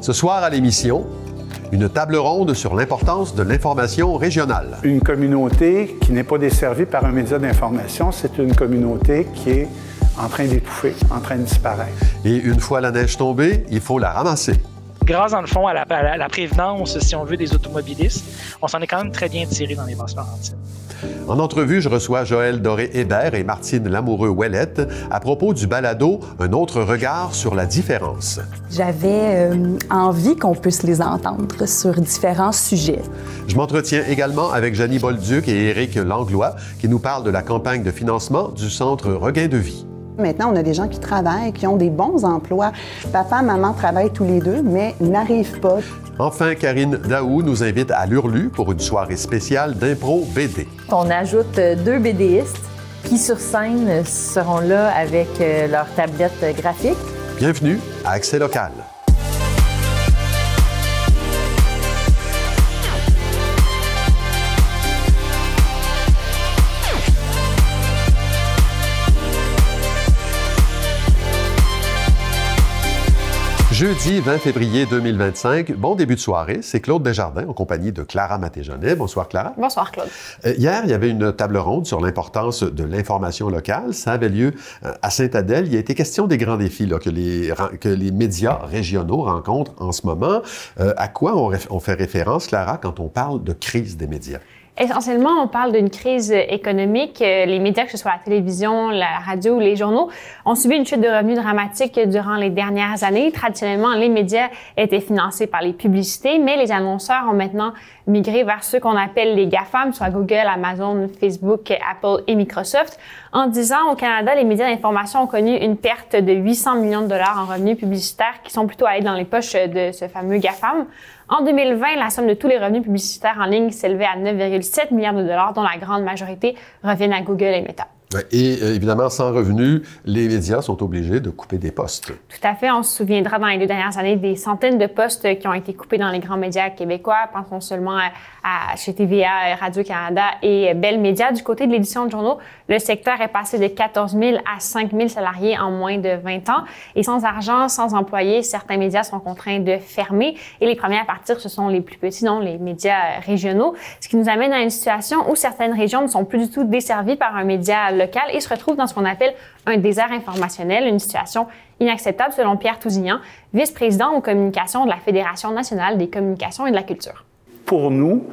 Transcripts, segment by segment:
Ce soir à l'émission, une table ronde sur l'importance de l'information régionale. Une communauté qui n'est pas desservie par un média d'information, c'est une communauté qui est en train d'étouffer, en train de disparaître. Et une fois la neige tombée, il faut la ramasser. Grâce, dans le fond, à la prévenance, si on veut, des automobilistes, on s'en est quand même très bien tiré dans les Basses-Laurentides. En entrevue, je reçois Joël Doré-Hébert et Martine Lamoureux-Ouellette à propos du balado « Un autre regard sur la différence ». J'avais envie qu'on puisse les entendre sur différents sujets. Je m'entretiens également avec Janie Bolduc et Éric Langlois qui nous parlent de la campagne de financement du Centre Regain de vie. Maintenant, on a des gens qui travaillent, qui ont des bons emplois. Papa, maman travaillent tous les deux, mais n'arrivent pas. Enfin, Karine Daou nous invite à l'Hurlu pour une soirée spéciale d'impro BD. On ajoute 2 BDistes qui, sur scène, seront là avec leur tablette graphique. Bienvenue à Accès local. Jeudi 20 février 2025, bon début de soirée, c'est Claude Desjardins en compagnie de Clara Matéjonet. Bonsoir Clara. Bonsoir Claude. Hier, il y avait une table ronde sur l'importance de l'information locale. Ça avait lieu à Sainte-Adèle. Il y a été question des grands défis là, que les médias régionaux rencontrent en ce moment. À quoi on fait référence, Clara, quand on parle de crise des médias? Essentiellement, on parle d'une crise économique. Les médias, que ce soit la télévision, la radio ou les journaux, ont subi une chute de revenus dramatique durant les dernières années. Traditionnellement, les médias étaient financés par les publicités, mais les annonceurs ont maintenant migré vers ceux qu'on appelle les GAFAM, soit Google, Amazon, Facebook, Apple et Microsoft. En 10 ans, au Canada, les médias d'information ont connu une perte de 800 millions de dollars en revenus publicitaires qui sont plutôt allés dans les poches de ce fameux GAFAM. En 2020, la somme de tous les revenus publicitaires en ligne s'élevait à 9,7 milliards de dollars, dont la grande majorité reviennent à Google et Meta. Et évidemment, sans revenus, les médias sont obligés de couper des postes. Tout à fait. On se souviendra dans les 2 dernières années des centaines de postes qui ont été coupés dans les grands médias québécois. Pensons seulement chez TVA, Radio-Canada et Bell Media. Du côté de l'édition de journaux, le secteur est passé de 14 000 à 5 000 salariés en moins de 20 ans. Et sans argent, sans employés, certains médias sont contraints de fermer. Et les premiers à partir, ce sont les plus petits, non, les médias régionaux. Ce qui nous amène à une situation où certaines régions ne sont plus du tout desservies par un média local et se retrouvent dans ce qu'on appelle un désert informationnel, une situation inacceptable selon Pierre Tousignan, vice-président aux communications de la Fédération nationale des communications et de la culture. Pour nous,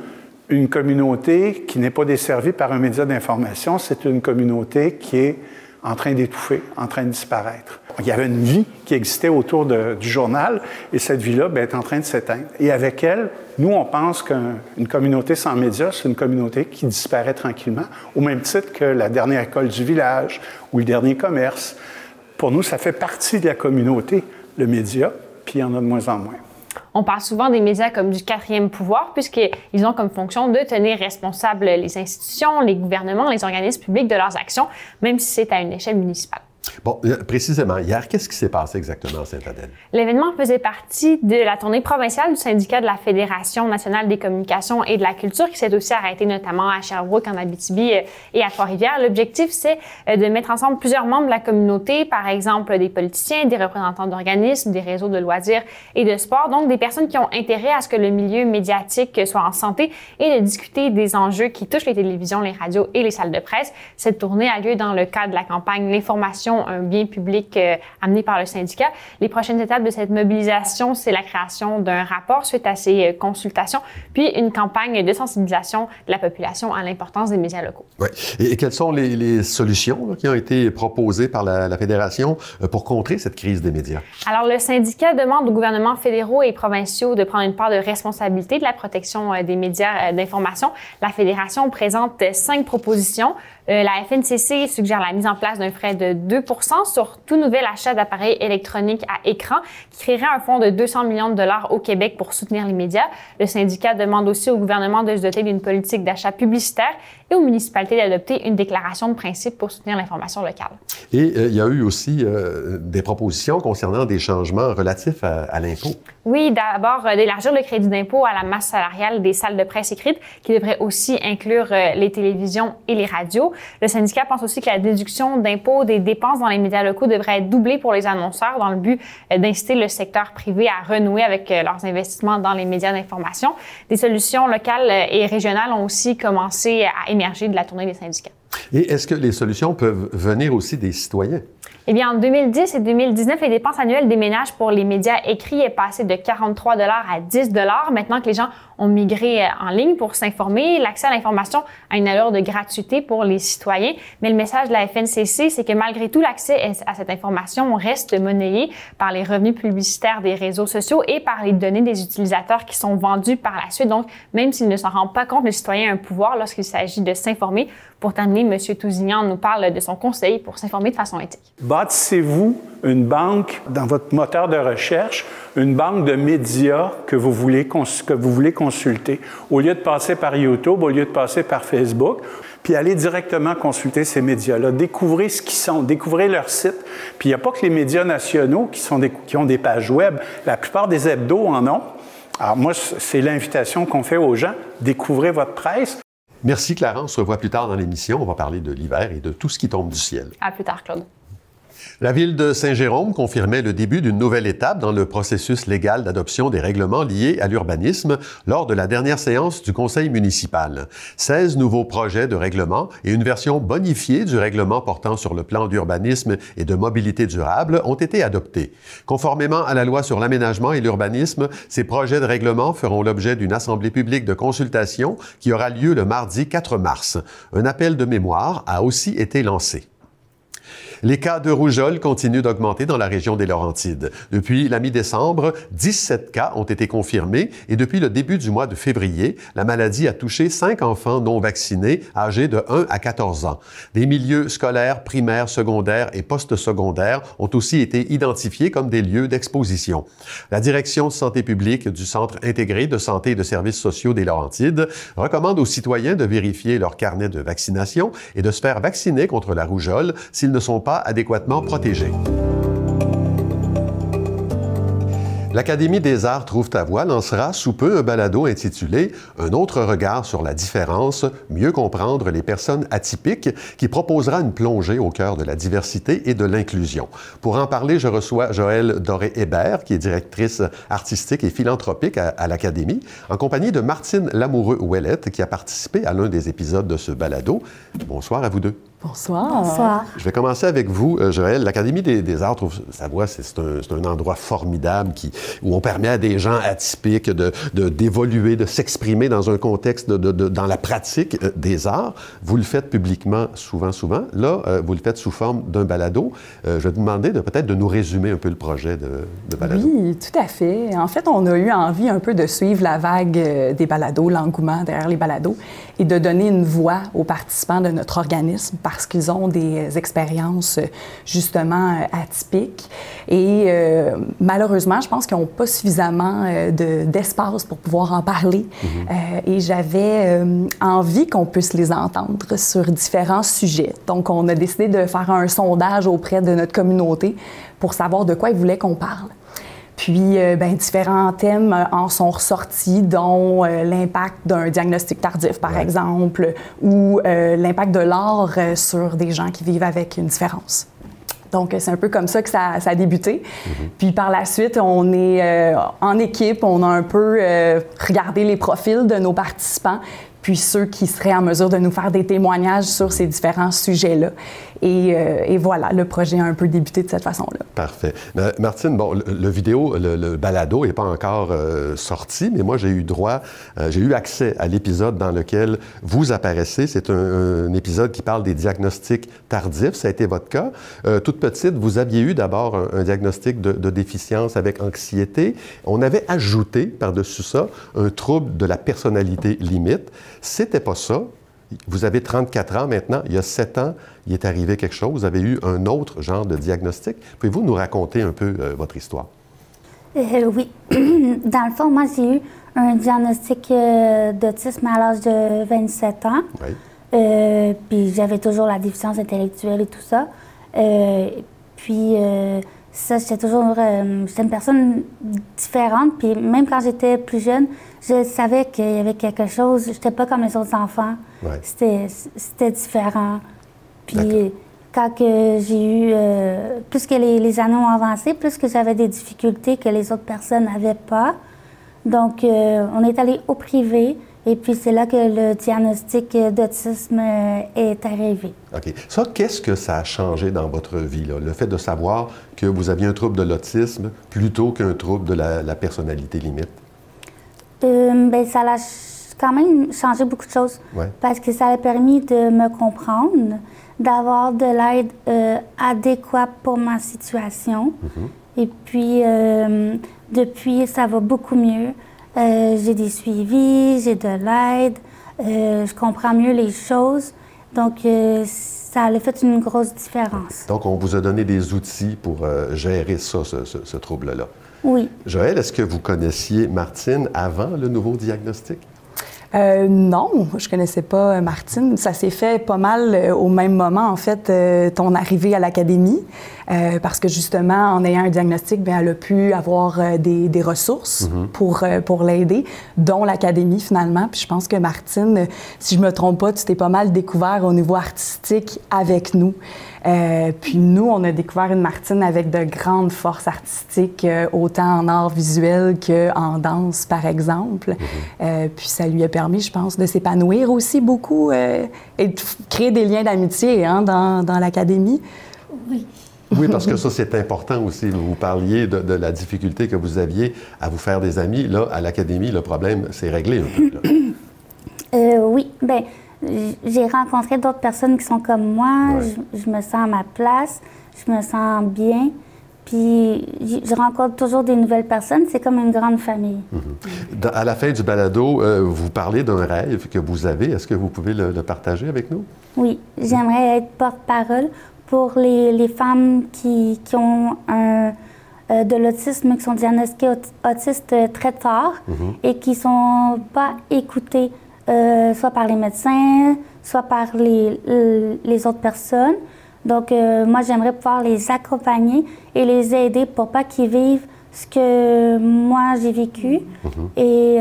une communauté qui n'est pas desservie par un média d'information, c'est une communauté qui est en train d'étouffer, en train de disparaître. Il y avait une vie qui existait autour du journal et cette vie-là est en train de s'éteindre. Et avec elle, nous, on pense qu'une communauté sans médias, c'est une communauté qui disparaît tranquillement, au même titre que la dernière école du village ou le dernier commerce. Pour nous, ça fait partie de la communauté, le média, puis il y en a de moins en moins. On parle souvent des médias comme du 4e pouvoir, puisqu'ils ont comme fonction de tenir responsables les institutions, les gouvernements, les organismes publics de leurs actions, même si c'est à une échelle municipale. Bon, précisément, hier, qu'est-ce qui s'est passé exactement à Sainte-Adèle? L'événement faisait partie de la tournée provinciale du syndicat de la Fédération nationale des communications et de la culture, qui s'est aussi arrêtée notamment à Sherbrooke, en Abitibi et à Trois-Rivières. L'objectif, c'est de mettre ensemble plusieurs membres de la communauté, par exemple des politiciens, des représentants d'organismes, des réseaux de loisirs et de sport, donc des personnes qui ont intérêt à ce que le milieu médiatique soit en santé et de discuter des enjeux qui touchent les télévisions, les radios et les salles de presse. Cette tournée a lieu dans le cadre de la campagne L'information, un bien public amené par le syndicat. Les prochaines étapes de cette mobilisation, c'est la création d'un rapport suite à ces consultations, puis une campagne de sensibilisation de la population à l'importance des médias locaux. Oui. Et quelles sont les solutions là, qui ont été proposées par la Fédération pour contrer cette crise des médias? Alors, le syndicat demande aux gouvernements fédéraux et provinciaux de prendre une part de responsabilité de la protection des médias d'information. La Fédération présente 5 propositions. La FNCC suggère la mise en place d'un frais de 2 sur tout nouvel achat d'appareils électroniques à écran qui créerait un fonds de 200 millions de dollars au Québec pour soutenir les médias. Le syndicat demande aussi au gouvernement de se doter d'une politique d'achat publicitaire et aux municipalités d'adopter une déclaration de principe pour soutenir l'information locale. Et il y a eu aussi des propositions concernant des changements relatifs à l'impôt. Oui, d'abord, d'élargir le crédit d'impôt à la masse salariale des salles de presse écrites, qui devrait aussi inclure les télévisions et les radios. Le syndicat pense aussi que la déduction d'impôt des dépenses dans les médias locaux devrait être doublée pour les annonceurs dans le but d'inciter le secteur privé à renouer avec leurs investissements dans les médias d'information. Des solutions locales et régionales ont aussi commencé à émerger de la tournée des syndicats. Et est-ce que les solutions peuvent venir aussi des citoyens? Eh bien, en 2010 et 2019, les dépenses annuelles des ménages pour les médias écrits est passé de 43 $ à 10 $. Maintenant que les gens ont migré en ligne pour s'informer, l'accès à l'information a une allure de gratuité pour les citoyens. Mais le message de la FNCC, c'est que malgré tout, l'accès à cette information reste monnayé par les revenus publicitaires des réseaux sociaux et par les données des utilisateurs qui sont vendues par la suite. Donc, même s'il ne s'en rend pas compte, le citoyen a un pouvoir lorsqu'il s'agit de s'informer. Pour terminer, M. Tousignan nous parle de son conseil pour s'informer de façon éthique. Bâtissez-vous une banque dans votre moteur de recherche, une banque de médias que vous voulez consulter. Au lieu de passer par YouTube, au lieu de passer par Facebook, puis allez directement consulter ces médias-là. Découvrez ce qu'ils sont, découvrez leur site. Puis il n'y a pas que les médias nationaux qui ont des pages web. La plupart des hebdos en ont. Alors moi, c'est l'invitation qu'on fait aux gens. Découvrez votre presse. Merci Clara, on se revoit plus tard dans l'émission. On va parler de l'hiver et de tout ce qui tombe du ciel. À plus tard, Claude. La ville de Saint-Jérôme confirmait le début d'une nouvelle étape dans le processus légal d'adoption des règlements liés à l'urbanisme lors de la dernière séance du conseil municipal. 16 nouveaux projets de règlement et une version bonifiée du règlement portant sur le plan d'urbanisme et de mobilité durable ont été adoptés. Conformément à la loi sur l'aménagement et l'urbanisme, ces projets de règlement feront l'objet d'une assemblée publique de consultation qui aura lieu le mardi 4 mars. Un appel de mémoire a aussi été lancé. Les cas de rougeole continuent d'augmenter dans la région des Laurentides. Depuis la mi-décembre, 17 cas ont été confirmés et depuis le début du mois de février, la maladie a touché 5 enfants non vaccinés âgés de 1 à 14 ans. Des milieux scolaires, primaires, secondaires et postsecondaires ont aussi été identifiés comme des lieux d'exposition. La direction de santé publique du Centre intégré de santé et de services sociaux des Laurentides recommande aux citoyens de vérifier leur carnet de vaccination et de se faire vacciner contre la rougeole s'ils ne sont pas adéquatement protégés. L'Académie des arts Trouve ta voix lancera sous peu un balado intitulé « Un autre regard sur la différence, mieux comprendre les personnes atypiques » qui proposera une plongée au cœur de la diversité et de l'inclusion. Pour en parler, je reçois Joëlle Doré-Hébert, qui est directrice artistique et philanthropique à l'Académie, en compagnie de Martine Lamoureux-Ouellette, qui a participé à l'un des épisodes de ce balado. Bonsoir à vous deux. Bonsoir. Bonsoir. Je vais commencer avec vous, Joëlle. L'Académie des arts Trouve ta voix, c'est un endroit formidable où on permet à des gens atypiques d'évoluer, de s'exprimer dans un contexte, dans la pratique des arts. Vous le faites publiquement souvent. Là, vous le faites sous forme d'un balado. Je vais vous demander peut-être de nous résumer un peu le projet de balado. Oui, tout à fait. En fait, on a eu envie un peu de suivre la vague des balados, l'engouement derrière les balados, et de donner une voix aux participants de notre organisme parce qu'ils ont des expériences justement atypiques. Et malheureusement, je pense qu'ils n'ont pas suffisamment d'espace pour pouvoir en parler. Et j'avais envie qu'on puisse les entendre sur différents sujets. Donc, on a décidé de faire un sondage auprès de notre communauté pour savoir de quoi ils voulaient qu'on parle. Puis, différents thèmes en sont ressortis, dont l'impact d'un diagnostic tardif, par exemple, ou l'impact de l'art sur des gens qui vivent avec une différence. Donc, c'est un peu comme ça que ça a débuté. Puis, par la suite, on est en équipe, on a un peu regardé les profils de nos participants, puis ceux qui seraient en mesure de nous faire des témoignages sur ces différents sujets-là. Et voilà, le projet a un peu débuté de cette façon-là. Parfait. Martine, bon, le balado n'est pas encore sorti, mais moi, j'ai eu accès à l'épisode dans lequel vous apparaissez. C'est un épisode qui parle des diagnostics tardifs. Ça a été votre cas. Toute petite, vous aviez eu d'abord un diagnostic de déficience avec anxiété. On avait ajouté, par-dessus ça, un trouble de la personnalité limite. C'était pas ça. Vous avez 34 ans maintenant. Il y a 7 ans, il est arrivé quelque chose. Vous avez eu un autre genre de diagnostic. Pouvez-vous nous raconter un peu votre histoire? Oui. Dans le fond, moi, j'ai eu un diagnostic d'autisme à l'âge de 27 ans. Oui. Puis j'avais toujours la déficience intellectuelle et tout ça. Puis Ça, j'étais une personne différente. Puis même quand j'étais plus jeune, je savais qu'il y avait quelque chose. Je n'étais pas comme les autres enfants. Ouais. C'était différent. Puis quand j'ai eu, plus que les années ont avancé, plus que j'avais des difficultés que les autres personnes n'avaient pas. Donc, on est allé au privé. Et puis, c'est là que le diagnostic d'autisme est arrivé. OK. Ça, qu'est-ce que ça a changé dans votre vie, là? Le fait de savoir que vous aviez un trouble de l'autisme plutôt qu'un trouble de la personnalité limite? Bien, ça a quand même changé beaucoup de choses. Ouais. Parce que ça a permis de me comprendre, d'avoir de l'aide adéquate pour ma situation. Et puis, depuis, ça va beaucoup mieux. J'ai des suivis, j'ai de l'aide, je comprends mieux les choses. Donc, ça a fait une grosse différence. Donc, on vous a donné des outils pour gérer ça, ce trouble-là. Oui. Joël, est-ce que vous connaissiez Martine avant le nouveau diagnostic? Non, je connaissais pas Martine. Ça s'est fait pas mal au même moment, en fait, ton arrivée à l'académie, parce que justement, en ayant un diagnostic, bien, elle a pu avoir des ressources pour l'aider, dont l'académie finalement. Puis je pense que Martine, si je me trompe pas, tu t'es pas mal découvert au niveau artistique avec nous. Puis nous, on a découvert une Martine avec de grandes forces artistiques, autant en art visuel qu'en danse, par exemple. Puis ça lui a permis, je pense, de s'épanouir aussi beaucoup et de créer des liens d'amitié dans l'académie. Oui. Oui, parce que ça, c'est important aussi. Vous parliez de la difficulté que vous aviez à vous faire des amis. Là, à l'académie, le problème s'est réglé un peu. Oui, bien, j'ai rencontré d'autres personnes qui sont comme moi. Ouais. Je me sens à ma place, je me sens bien. Puis je rencontre toujours des nouvelles personnes. C'est comme une grande famille. À la fin du balado, vous parlez d'un rêve que vous avez. Est-ce que vous pouvez le partager avec nous? Oui, j'aimerais être porte-parole pour les femmes qui ont de l'autisme, qui sont diagnostiquées autistes très tard et qui ne sont pas écoutées, soit par les médecins, soit par les autres personnes. Donc, moi, j'aimerais pouvoir les accompagner et les aider pour pas qu'ils vivent ce que moi, j'ai vécu et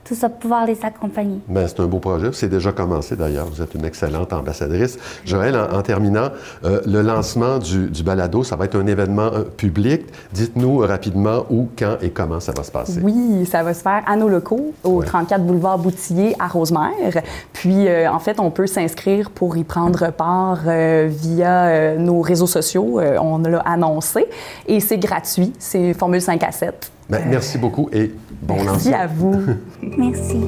tout ça, pouvoir les accompagner. Bien, c'est un beau projet. C'est déjà commencé, d'ailleurs. Vous êtes une excellente ambassadrice. Joël, en terminant, le lancement du balado, ça va être un événement public. Dites-nous rapidement où, quand et comment ça va se passer. Oui, ça va se faire à nos locaux, au 34 boulevard Boutillier à Rosemère. Puis, en fait, on peut s'inscrire pour y prendre part via nos réseaux sociaux. On l'a annoncé. Et c'est gratuit. C'est formule 5 à 7. Bien, merci beaucoup et bon lancement. Merci à vous. Merci.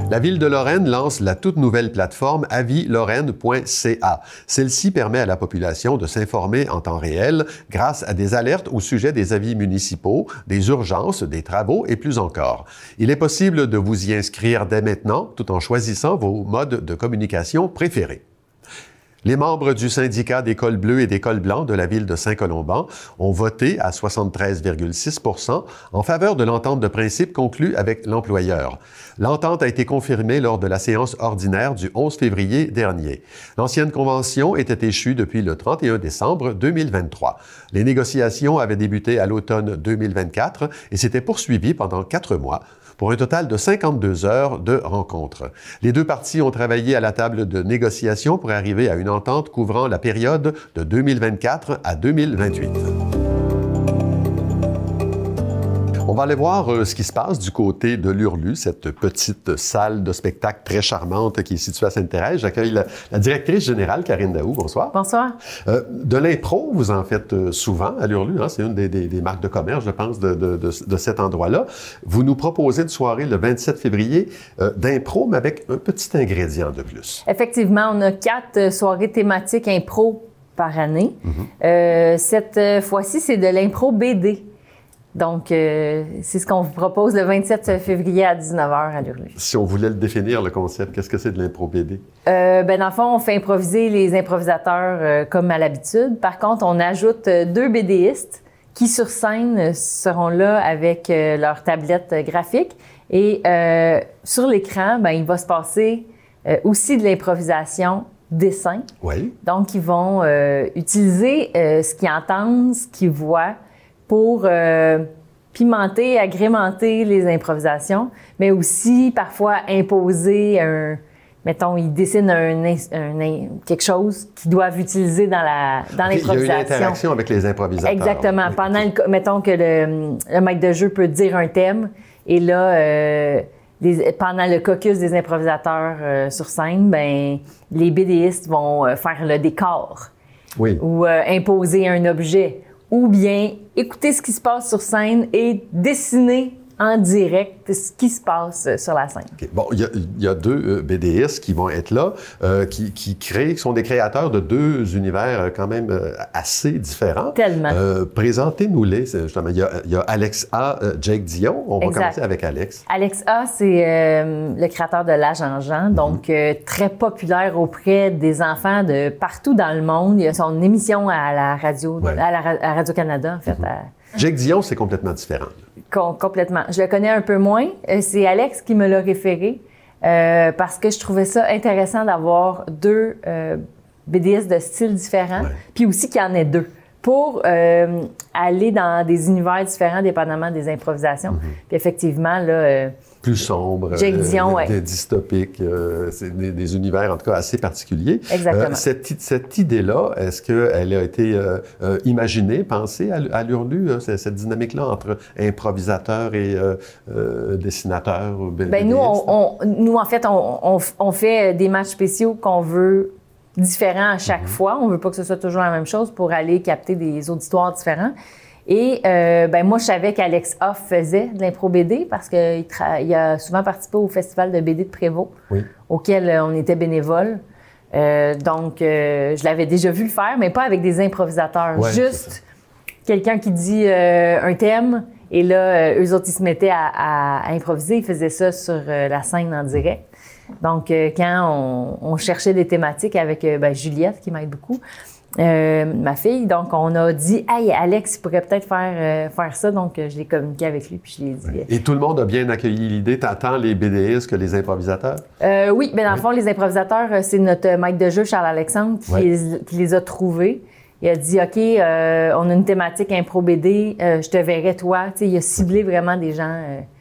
La Ville de Lorraine lance la toute nouvelle plateforme avislorraine.ca. Celle-ci permet à la population de s'informer en temps réel grâce à des alertes au sujet des avis municipaux, des urgences, des travaux et plus encore. Il est possible de vous y inscrire dès maintenant tout en choisissant vos modes de communication préférés. Les membres du syndicat des cols bleus et des cols blancs de la ville de Saint-Colomban ont voté à 73,6 % en faveur de l'entente de principe conclue avec l'employeur. L'entente a été confirmée lors de la séance ordinaire du 11 février dernier. L'ancienne convention était échue depuis le 31 décembre 2023. Les négociations avaient débuté à l'automne 2024 et s'étaient poursuivies pendant 4 mois. Pour un total de 52 heures de rencontres. Les deux parties ont travaillé à la table de négociation pour arriver à une entente couvrant la période de 2024 à 2028. On va aller voir ce qui se passe du côté de l'Hurlu, cette petite salle de spectacle très charmante qui est située à Sainte-Thérèse. J'accueille la directrice générale, Karine Daou. Bonsoir. Bonsoir. De l'impro, vous en faites souvent à l'Hurlu. Hein? C'est une des marques de commerce, je pense, de cet endroit-là. Vous nous proposez une soirée le 27 février d'impro, mais avec un petit ingrédient de plus. Effectivement, on a 4 soirées thématiques impro par année. Cette fois-ci, c'est de l'impro BD. Donc, c'est ce qu'on vous propose le 27 février à 19h à l'Hurlu. Si on voulait le définir, le concept, qu'est-ce que c'est de l'impro BD? Dans le fond, on fait improviser les improvisateurs comme à l'habitude. Par contre, on ajoute 2 BDistes qui, sur scène, seront là avec leur tablette graphique. Et sur l'écran, il va se passer aussi de l'improvisation dessin. Oui. Donc, ils vont utiliser ce qu'ils entendent, ce qu'ils voient pour pimenter, agrémenter les improvisations, mais aussi parfois imposer mettons, ils dessinent quelque chose qu'ils doivent utiliser dans l'improvisation. Il y a une interaction avec les improvisateurs. Exactement. Mettons que le maître de jeu peut dire un thème, et là, pendant le caucus des improvisateurs sur scène, ben les BDistes vont faire le décor. Oui. Ou imposer un objet. Ou bien écouter ce qui se passe sur scène et dessiner en direct ce qui se passe sur la scène. Okay. Bon, il y a deux BDistes qui vont être là, qui sont des créateurs de deux univers quand même assez différents. Tellement. Présentez-nous-les, justement. Il y a Alex A, Jake Dion. On va commencer avec Alex. Alex A, c'est le créateur de L'Agent Jean, donc très populaire auprès des enfants de partout dans le monde. Il a son émission à la radio, à Radio-Canada, en fait. Jake Dion, c'est complètement différent. Complètement. Je le connais un peu moins. C'est Alex qui me l'a référé parce que je trouvais ça intéressant d'avoir deux BDistes de styles différents, puis aussi qu'il y en ait deux, pour aller dans des univers différents dépendamment des improvisations. Puis effectivement, là... plus sombre, Jake Dion, dystopique, c'est des univers en tout cas assez particuliers. Exactement. Cette idée-là, est-ce qu'elle a été imaginée, pensée à l'URLU, cette dynamique-là entre improvisateur et dessinateur? Bien, nous, en fait, on fait des matchs spéciaux qu'on veut différents à chaque fois. On veut pas que ce soit toujours la même chose pour aller capter des auditoires différents. Et moi, je savais qu'Alex Hoff faisait de l'impro BD parce qu'il a souvent participé au festival de BD de Prévost, auquel on était bénévole. Donc, je l'avais déjà vu le faire, mais pas avec des improvisateurs. Juste quelqu'un qui dit un thème, et là, eux autres, ils se mettaient à improviser. Ils faisaient ça sur la scène en direct. Donc, quand on cherchait des thématiques avec Juliette, qui m'aide beaucoup, ma fille. Donc, on a dit « Hey, Alex, il pourrait peut-être faire ça. » Donc, je l'ai communiqué avec lui, puis je l'ai dit. Et tout le monde a bien accueilli l'idée, tant les BDistes que les improvisateurs? Oui, bien dans le fond, les improvisateurs, c'est notre maître de jeu, Charles-Alexandre, qui les a trouvés. Il a dit « OK, on a une thématique impro BD, je te verrai toi. » Tu sais, il a ciblé vraiment des gens...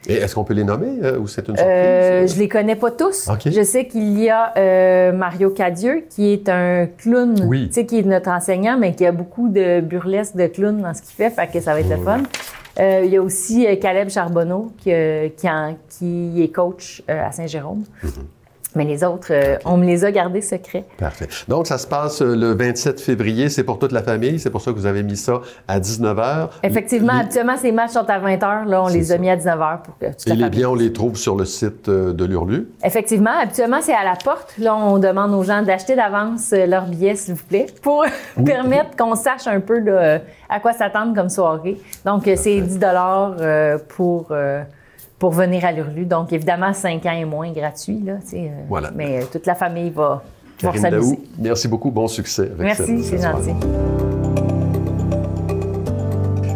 Et est-ce qu'on peut les nommer ou c'est une surprise? Je les connais pas tous. Okay. Je sais qu'il y a Mario Cadieux, qui est un clown, tu sais, qui est notre enseignant, mais qui a beaucoup de burlesque de clown dans ce qu'il fait que ça va être le fun. Il y a aussi Caleb Charbonneau, qui est coach à Saint-Jérôme. Mais les autres, on me les a gardés secrets. Parfait. Donc, ça se passe le 27 février. C'est pour toute la famille. C'est pour ça que vous avez mis ça à 19h. Effectivement. Habituellement, ces matchs sont à 20h. Là, on les a mis à 19h pour que toute la famille... Et les biens, on les trouve sur le site de l'URLU? Effectivement. Habituellement, c'est à la porte. Là, on demande aux gens d'acheter d'avance leurs billets, s'il vous plaît, pour permettre qu'on sache un peu à quoi s'attendre comme soirée. Donc, c'est 10 $ pour venir à l'URLU. Donc, évidemment, 5 ans et moins gratuit, là, voilà. Mais toute la famille va Karine s'amuser. Daou, merci beaucoup. Bon succès avec Merci, c'est gentil.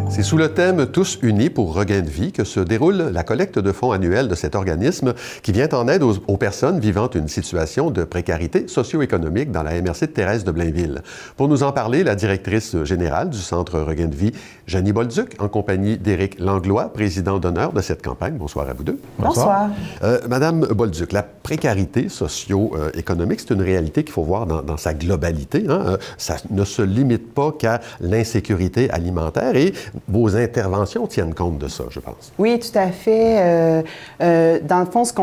C'est sous le thème « Tous unis pour regain de vie » que se déroule la collecte de fonds annuelle de cet organisme qui vient en aide aux personnes vivant une situation de précarité socio-économique dans la MRC de Thérèse de Blainville. Pour nous en parler, la directrice générale du Centre Regain de vie, Janie Bolduc, en compagnie d'Éric Langlois, président d'honneur de cette campagne. Bonsoir à vous deux. Bonsoir. Madame Bolduc, la précarité socio-économique, c'est une réalité qu'il faut voir dans sa globalité. Hein? Ça ne se limite pas qu'à l'insécurité alimentaire et vos interventions tiennent compte de ça, je pense. Oui, tout à fait. Dans le fond, ce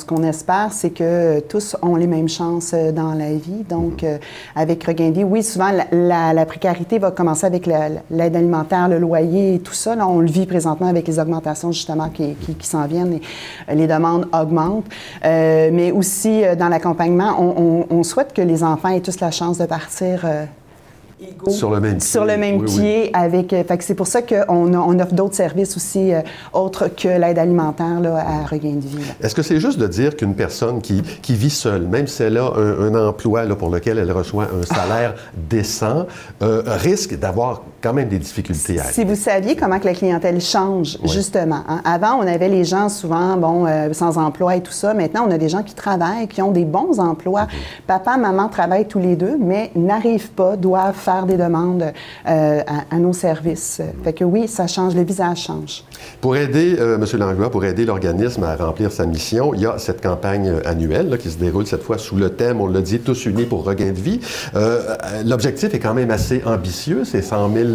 qu'on espère, c'est que tous ont les mêmes chances dans la vie. Donc, avec Regain de vie, oui, souvent, la précarité va commencer avec l'aide alimentaire, le loyer et tout ça. Là, on le vit présentement avec les augmentations, justement, qui s'en viennent et les demandes augmentent. Mais aussi, dans l'accompagnement, on souhaite que les enfants aient tous la chance de partir sur le même pied avec. Fait que c'est pour ça qu'on offre d'autres services aussi autres que l'aide alimentaire là, à Regain de vie. Est-ce que c'est juste de dire qu'une personne qui vit seule, même si elle a un emploi là, pour lequel elle reçoit un salaire décent, risque d'avoir quand même des difficultés à Si vous saviez comment que la clientèle change, justement. Hein? Avant, on avait les gens souvent, sans emploi et tout ça. Maintenant, on a des gens qui travaillent, qui ont des bons emplois. Papa, maman travaillent tous les deux, mais n'arrivent pas, doivent faire des demandes à nos services. Fait que oui, ça change, le visage change. Pour aider, M. Langlois, pour aider l'organisme à remplir sa mission, il y a cette campagne annuelle là, qui se déroule cette fois sous le thème, on l'a dit, Tous unis pour Regain de vie. L'objectif est quand même assez ambitieux, c'est 100 000 $.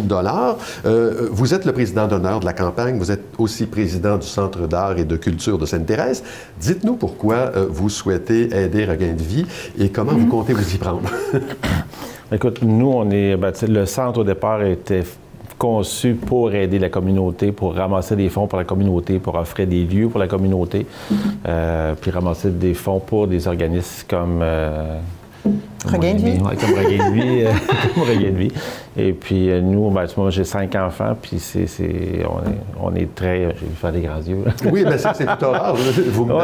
Vous êtes le président d'honneur de la campagne, vous êtes aussi président du Centre d'art et de culture de Sainte-Thérèse. Dites-nous pourquoi vous souhaitez aider Regain de vie et comment vous comptez vous y prendre. Écoute, nous, le centre au départ était conçu pour aider la communauté, pour ramasser des fonds pour la communauté, pour offrir des lieux pour la communauté, puis ramasser des fonds pour des organismes comme... Regain de vie. Comme Regain de vie. Comme Regain de vie. Et puis, nous, moi, j'ai 5 enfants, puis on est très... J'ai vu faire des grands yeux. Oui, mais ça, c'est plutôt rare. Vous me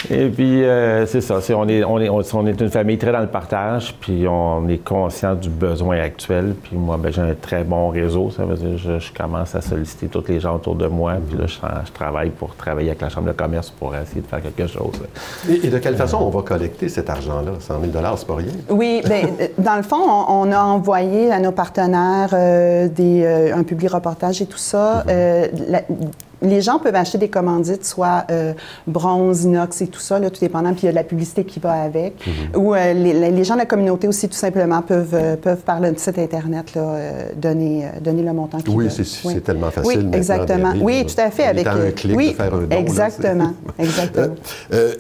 Et puis, c'est ça. On est une famille très dans le partage, puis on est conscient du besoin actuel. Puis moi, j'ai un très bon réseau. Ça veut dire je commence à solliciter tous les gens autour de moi. Puis là, je travaille pour travailler avec la Chambre de commerce pour essayer de faire quelque chose. Et de quelle façon on va collecter cet argent-là? 100 000 $, c'est pas rien? Oui, bien, dans le fond, on a envoyé à nos partenaires un public reportage et tout ça. Les gens peuvent acheter des commandites, soit bronze, inox et tout ça, là, tout dépendant, puis il y a de la publicité qui va avec. Ou les gens de la communauté aussi, tout simplement, peuvent par le site Internet là, donner le montant qu'ils veulent. C'est tellement facile. Oui, exactement. Oui, tout à fait. Avec un clic de faire un don. Exactement. Exactement.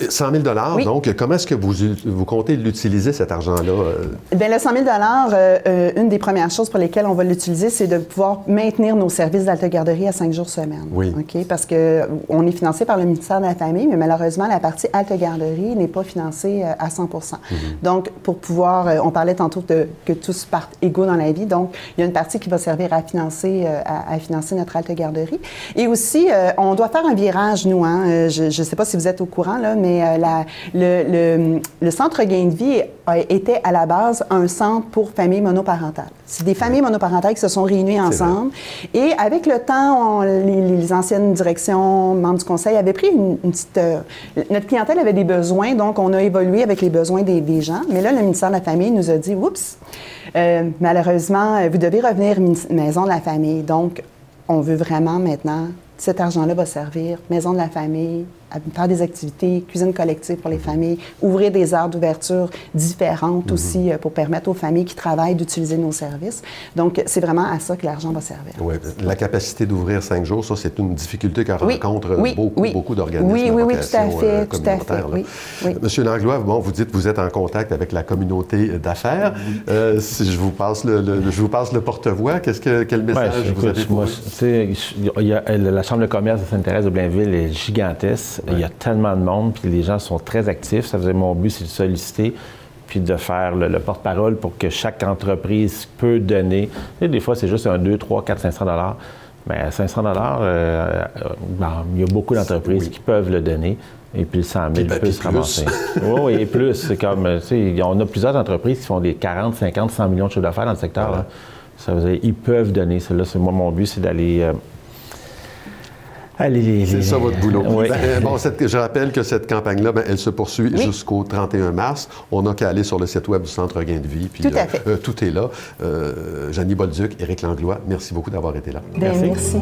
100 000 $, donc, comment est-ce que vous comptez l'utiliser, cet argent-là? Bien, le 100 000 $, une des premières choses pour lesquelles on va l'utiliser, c'est de pouvoir maintenir nos services d'haltégarderie à 5 jours semaine. Oui. Okay? Parce qu'on est financé par le ministère de la Famille, mais malheureusement, la partie haltégarderie n'est pas financée à 100 %. Donc, pour pouvoir, on parlait tantôt que tous partent égaux dans la vie, donc il y a une partie qui va servir à financer notre haltégarderie. Et aussi, on doit faire un virage, nous. Hein? Je ne sais pas si vous êtes au courant, là, mais le Centre Regain de vie était à la base un centre pour familles monoparentales. C'est des familles monoparentales qui se sont réunies ensemble. Et avec le temps, les anciennes directions, membres du conseil, avaient pris une petite... notre clientèle avait des besoins, donc on a évolué avec les besoins des gens. Mais là, le ministère de la Famille nous a dit, oups, malheureusement, vous devez revenir maison de la famille. Donc, on veut vraiment maintenant... Cet argent-là va servir maison de la famille, à faire des activités, cuisine collective pour les familles, ouvrir des heures d'ouverture différentes aussi pour permettre aux familles qui travaillent d'utiliser nos services. Donc, c'est vraiment à ça que l'argent va servir. Oui, la capacité d'ouvrir 5 jours, ça, c'est une difficulté que rencontrent beaucoup d'organismes tout à fait. Oui. Monsieur Langlois, vous dites que vous êtes en contact avec la communauté d'affaires. Si je vous passe le porte-voix, quel message vous avez pour eux? La Chambre de commerce de Sainte-Thérèse de Blainville est gigantesque. Il y a tellement de monde, puis les gens sont très actifs. Ça faisait mon but, c'est de solliciter, puis de faire le porte-parole pour que chaque entreprise peut donner. Et des fois, c'est juste 2, 3, 4, 500 $. Mais 500 $, il y a beaucoup d'entreprises qui peuvent le donner. Et puis le 100 000 peut se ramasser. Oui, et plus. C'est comme, on a plusieurs entreprises qui font des 40, 50, 100 millions de chiffres d'affaires dans le secteur. Là. Ça veut dire, ils peuvent donner. Moi, mon but, c'est d'aller... C'est ça votre boulot. Oui. Je rappelle que cette campagne-là, elle se poursuit jusqu'au 31 mars. On n'a qu'à aller sur le site web du Centre Regain de vie. Puis, tout à fait. Tout est là. Jeannie Bolduc, Éric Langlois, merci beaucoup d'avoir été là. Merci.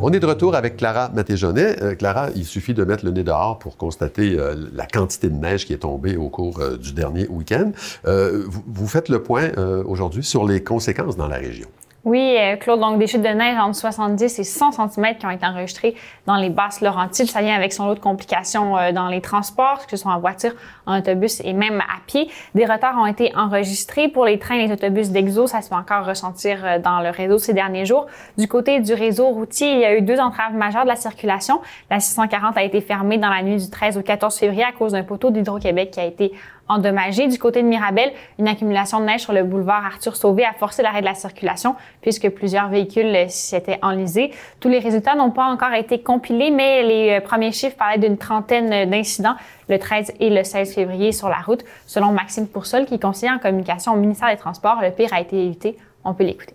On est de retour avec Clara Matéjonet. Clara, il suffit de mettre le nez dehors pour constater la quantité de neige qui est tombée au cours du dernier week-end. Vous faites le point aujourd'hui sur les conséquences dans la région. Oui, Claude, donc des chutes de neige entre 70 et 100 cm qui ont été enregistrées dans les Basses-Laurentides. Ça vient avec son lot de complications dans les transports, que ce soit en voiture, en autobus et même à pied. Des retards ont été enregistrés pour les trains et les autobus d'Exo. Ça se fait encore ressentir dans le réseau ces derniers jours. Du côté du réseau routier, il y a eu 2 entraves majeures de la circulation. La 640 a été fermée dans la nuit du 13 au 14 février à cause d'un poteau d'Hydro-Québec qui a été endommagé. Du côté de Mirabel, une accumulation de neige sur le boulevard Arthur-Sauvé a forcé l'arrêt de la circulation puisque plusieurs véhicules s'étaient enlisés. Tous les résultats n'ont pas encore été compilés, mais les premiers chiffres parlaient d'une trentaine d'incidents le 13 et le 16 février sur la route. Selon Maxime Poursol, qui est conseiller en communication au ministère des Transports, le pire a été évité. On peut l'écouter.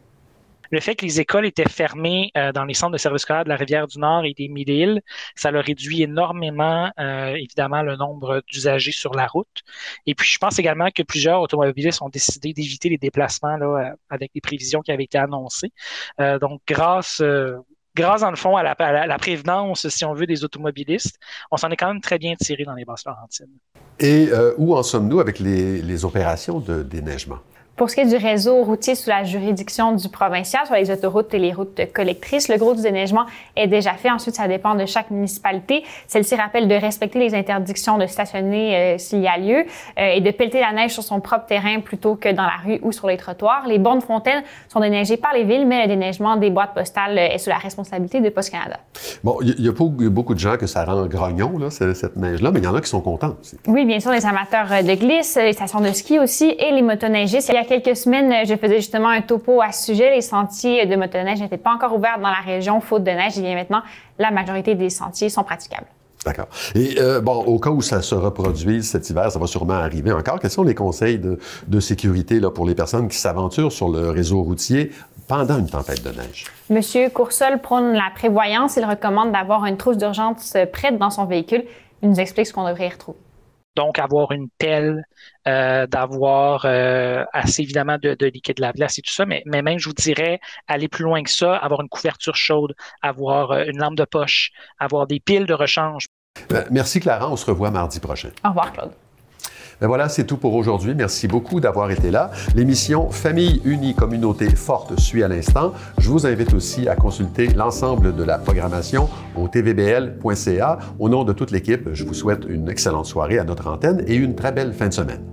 Le fait que les écoles étaient fermées dans les centres de services scolaires de la Rivière-du-Nord et des Mille-Îles, ça leur réduit énormément, évidemment, le nombre d'usagers sur la route. Et puis, je pense également que plusieurs automobilistes ont décidé d'éviter les déplacements là, avec les prévisions qui avaient été annoncées. Donc, grâce dans le fond à la prévenance, si on veut, des automobilistes, on s'en est quand même très bien tiré dans les Basses-Laurentides. Et où en sommes-nous avec les opérations de déneigement? Pour ce qui est du réseau routier sous la juridiction du provincial, sur les autoroutes et les routes collectrices, le gros du déneigement est déjà fait. Ensuite, ça dépend de chaque municipalité. Celle-ci rappelle de respecter les interdictions de stationner s'il y a lieu et de pelleter la neige sur son propre terrain plutôt que dans la rue ou sur les trottoirs. Les bornes fontaines sont déneigées par les villes, mais le déneigement des boîtes postales est sous la responsabilité de Post Canada. Bon, il y a beaucoup de gens que ça rend grognon, là, cette neige-là, mais il y en a qui sont contents aussi. Oui, bien sûr, les amateurs de glisse, les stations de ski aussi et les motoneigistes. Il y a quelques semaines, je faisais justement un topo à ce sujet. Les sentiers de motoneige n'étaient pas encore ouverts dans la région, faute de neige. Et bien maintenant, la majorité des sentiers sont praticables. D'accord. Et bon, au cas où ça se reproduise cet hiver, ça va sûrement arriver encore. Quels sont les conseils de sécurité là, pour les personnes qui s'aventurent sur le réseau routier pendant une tempête de neige? Monsieur Coursol prône la prévoyance. Il recommande d'avoir une trousse d'urgence prête dans son véhicule. Il nous explique ce qu'on devrait y retrouver. Donc, avoir une pelle, d'avoir assez évidemment de liquide lave-glace et tout ça, mais même, je vous dirais, aller plus loin que ça, avoir une couverture chaude, avoir une lampe de poche, avoir des piles de rechange. Merci Clara, on se revoit mardi prochain. Au revoir Claude. Ben voilà, c'est tout pour aujourd'hui. Merci beaucoup d'avoir été là. L'émission Famille unie, communauté forte suit à l'instant. Je vous invite aussi à consulter l'ensemble de la programmation au tvbl.ca. Au nom de toute l'équipe, je vous souhaite une excellente soirée à notre antenne et une très belle fin de semaine.